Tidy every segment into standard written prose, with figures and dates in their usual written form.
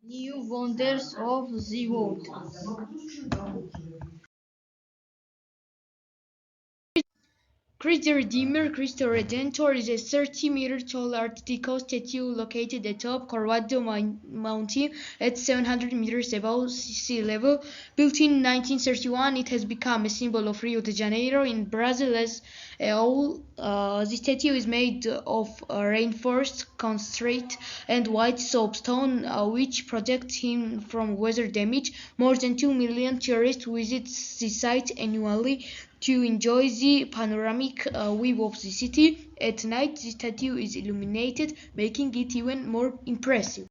New wonders of the world. Christ the Redeemer, Cristo Redentor is a 30-meter tall Art Deco statue located atop Corvado Mountain at 700 meters above sea level. Built in 1931, it has become a symbol of Rio de Janeiro in Brazil as a whole. The statue is made of reinforced concrete and white soapstone, which protects him from weather damage. More than 2 million tourists visit the site annually to enjoy the panoramic view of the city. At night, the statue is illuminated, making it even more impressive.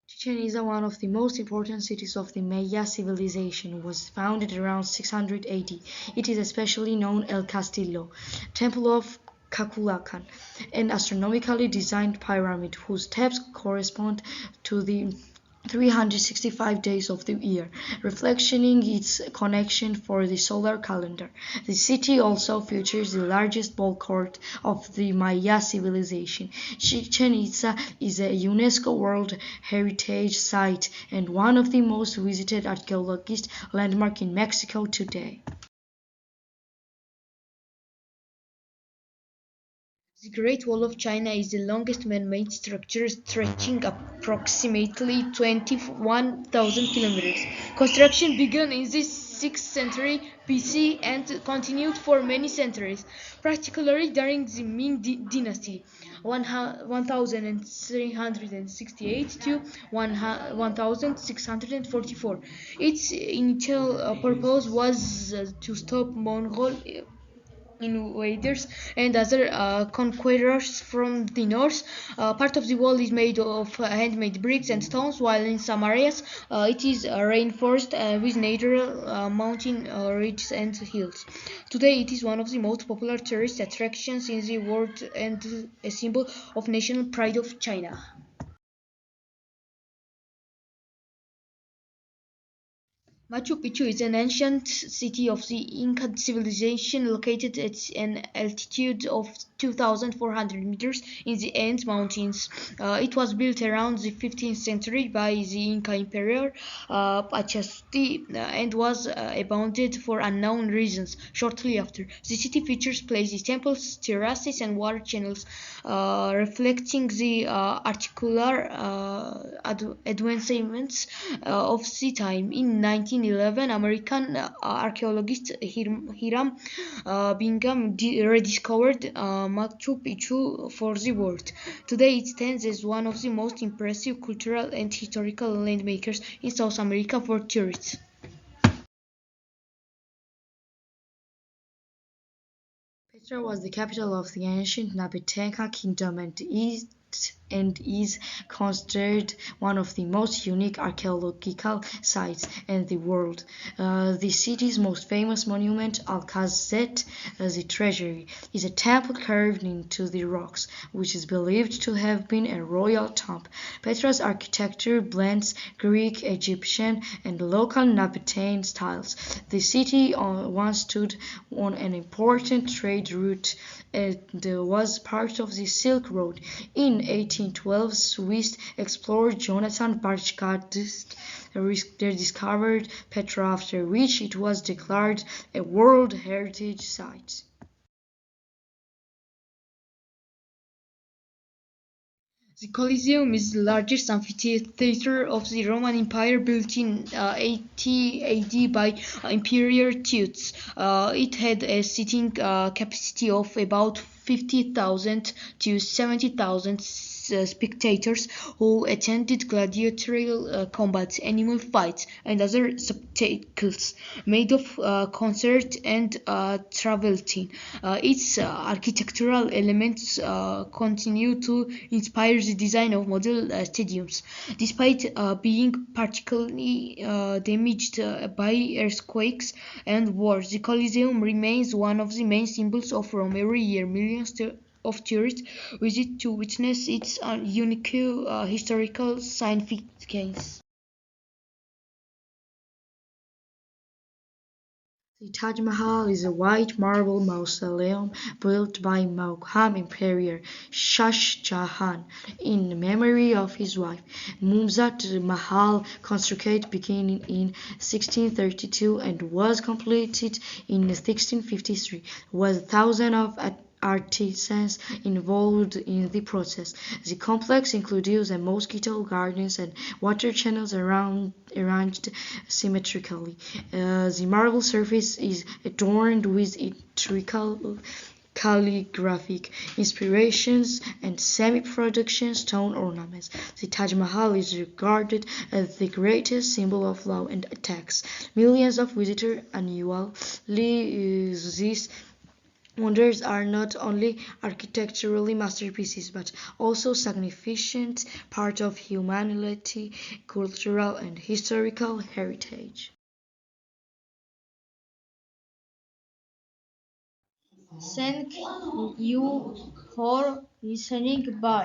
Chichen Itza, one of the most important cities of the Maya civilization, was founded around 600 AD. It is especially known El Castillo, temple of Kakulakan, an astronomically designed pyramid whose steps correspond to the 365 days of the year, reflecting its connection for the solar calendar. The city also features the largest ball court of the Maya civilization. Chichen Itza is a UNESCO World Heritage Site and one of the most visited archaeological landmarks in Mexico today. The Great Wall of China is the longest man-made structure, stretching approximately 21,000 kilometers. Construction began in the 6th century BC and continued for many centuries, particularly during the Ming Dynasty, 1368 to 1644. Its initial purpose was to stop Mongol invaders and other conquerors from the north. Part of the wall is made of handmade bricks and stones, while in some areas it is reinforced with natural mountain ridges and hills. Today, it is one of the most popular tourist attractions in the world and a symbol of national pride of China. Machu Picchu is an ancient city of the Inca civilization located at an altitude of 2,400 meters in the Andes Mountains. It was built around the 15th century by the Inca Emperor Pachacuti and was abandoned for unknown reasons shortly after. The city features places, temples, terraces, and water channels, reflecting the articular advancements of the time. In 1911, American archaeologist Hiram Bingham rediscovered Machu Picchu for the world. Today, it stands as one of the most impressive cultural and historical landmarks in South America for tourists. Petra was the capital of the ancient Nabateca kingdom and is considered one of the most unique archaeological sites in the world. The city's most famous monument, Alcazet, the Treasury, is a temple carved into the rocks, which is believed to have been a royal tomb. Petra's architecture blends Greek, Egyptian, and local Nabatean styles. The city once stood on an important trade route and was part of the Silk Road. In 1812, Swiss explorer Jonathan Bartschgast discovered Petra, after which it was declared a World Heritage Site. The Colosseum is the largest amphitheater of the Roman Empire, built in 80 AD by Emperor Titus. It had a seating capacity of about 50,000 to 70,000 spectators who attended gladiatorial combats, animal fights, and other spectacles made of concert and travertine. Its architectural elements continue to inspire the design of model stadiums. Despite being particularly damaged by earthquakes and wars, the Colosseum remains one of the main symbols of Rome. Every year, millions of tourists visit to witness its unique historical significance. The Taj Mahal is a white marble mausoleum built by Mughal Emperor Shah Jahan in memory of his wife Mumtaz Mahal, constructed beginning in 1632 and was completed in 1653, with thousands of artisans involved in the process. The complex includes a mosquito gardens and water channels arranged symmetrically. The marble surface is adorned with intricate calligraphic inspirations and semi-production stone ornaments. The Taj Mahal is regarded as the greatest symbol of love and attracts millions of visitors annually. These wonders are not only architecturally masterpieces but also significant part of humanity, cultural and historical heritage. Thank you for listening. Bye.